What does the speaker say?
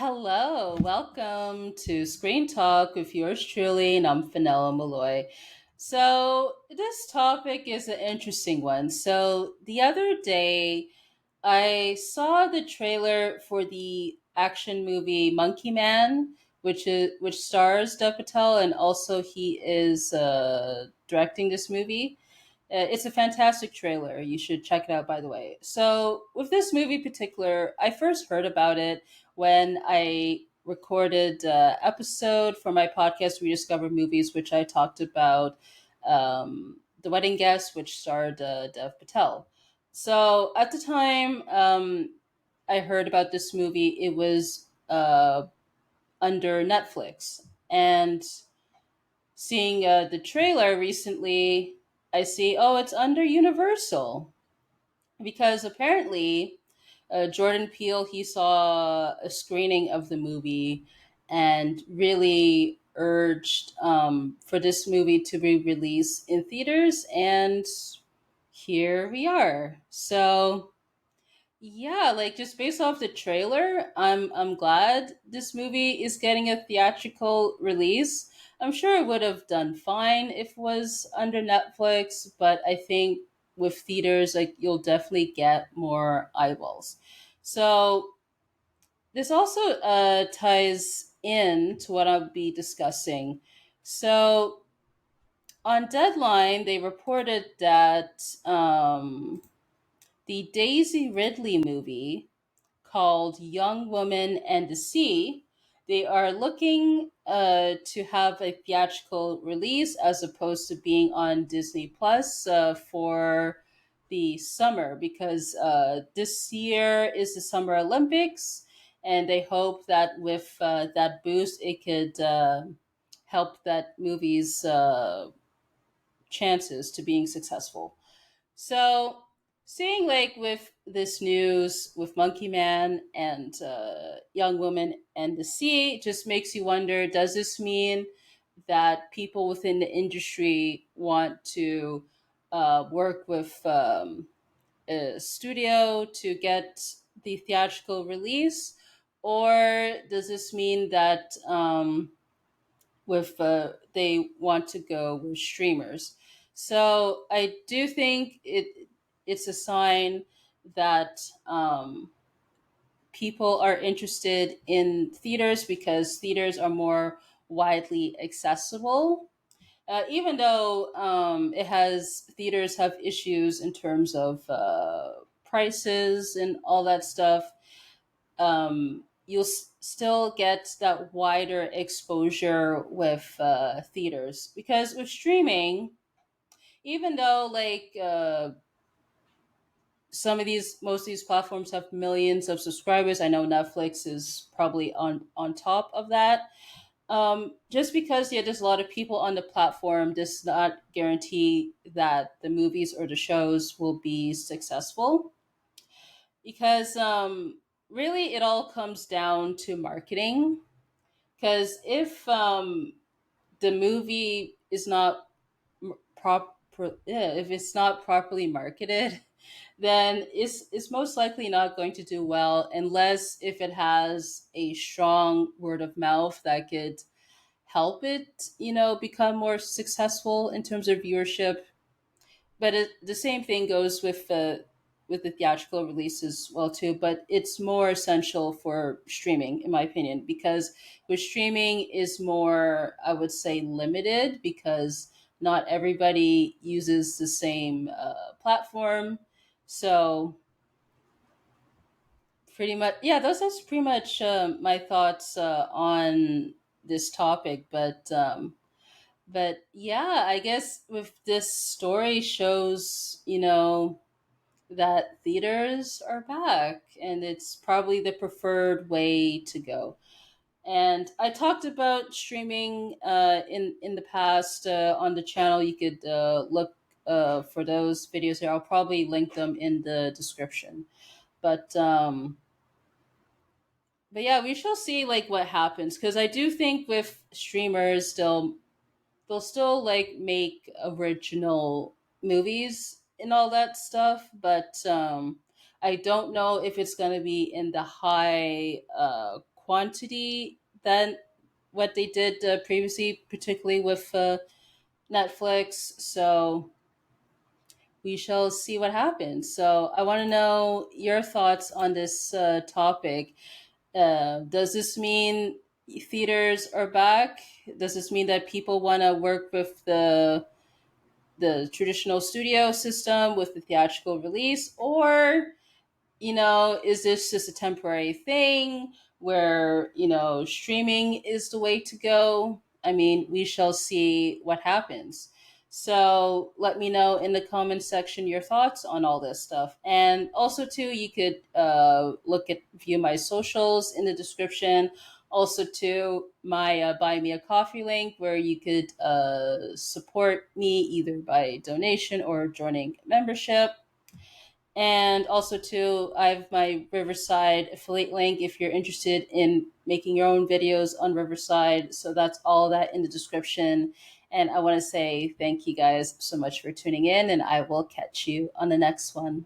Hello, welcome to Screen Talk with yours truly, Nomfanelo Malloy. So, this topic is an interesting one. So, the other day, I saw the trailer for the action movie Monkey Man, which stars Dev Patel, and also he is directing this movie. It's a fantastic trailer. You should check it out, by the way. So, with this movie in particular, I first heard about it when I recorded an episode for my podcast, Rediscover Movies, which I talked about The Wedding Guest, which starred Dev Patel. So, at the time I heard about this movie, it was under Netflix. And seeing the trailer recently, I see, oh, it's under Universal because apparently Jordan Peele he saw a screening of the movie and really urged for this movie to be released in theaters, and here we are. So yeah, like just based off the trailer, I'm glad this movie is getting a theatrical release. I'm sure it would have done fine if it was under Netflix, but I think with theaters, like you'll definitely get more eyeballs. So this also ties in to what I'll be discussing. So on Deadline, they reported that the Daisy Ridley movie called Young Woman and the Sea. They are looking to have a theatrical release as opposed to being on Disney Plus for the summer because this year is the Summer Olympics, and they hope that with that boost, it could help that movie's chances to being successful. So, seeing like with this news with Monkey Man and Young Woman and the Sea just makes you wonder, does this mean that people within the industry want to work with a studio to get the theatrical release? Or does this mean that with they want to go with streamers? So I do think it's a sign that people are interested in theaters because theaters are more widely accessible. Even though it has theaters have issues in terms of prices and all that stuff, you'll still get that wider exposure with theaters because with streaming, even though like some of these most of these platforms have millions of subscribers, I know Netflix is probably on top of that. Just because yeah, there's a lot of people on the platform does not guarantee that the movies or the shows will be successful because really it all comes down to marketing. Because if the movie is not proper, yeah, if it's not properly marketed, then it's most likely not going to do well unless if it has a strong word of mouth that could help it, become more successful in terms of viewership. But the same thing goes with the theatrical release as well too. But it's more essential for streaming, in my opinion, because with streaming is more, I would say, limited because not everybody uses the same platform. So pretty much, yeah, that's pretty much my thoughts on this topic. But yeah, I guess with this story shows, that theaters are back and it's probably the preferred way to go. And I talked about streaming in the past on the channel. You could look for those videos here. I'll probably link them in the description. But but yeah, we shall see like what happens because I do think with streamers they'll still like make original movies and all that stuff, but I don't know if it's going to be in the high quantity than what they did previously, particularly with Netflix. So we shall see what happens. So I want to know your thoughts on this topic. Does this mean theaters are back? Does this mean that people want to work with the traditional studio system with the theatrical release, or is this just a temporary thing where, streaming is the way to go? I mean, we shall see what happens. So let me know in the comment section your thoughts on all this stuff. And also, too, you could look at view my socials in the description. Also, to my Buy Me a Coffee link where you could support me either by donation or joining membership. And also too, I have my Riverside affiliate link if you're interested in making your own videos on Riverside. So that's all that in the description. And I want to say thank you guys so much for tuning in, and I will catch you on the next one.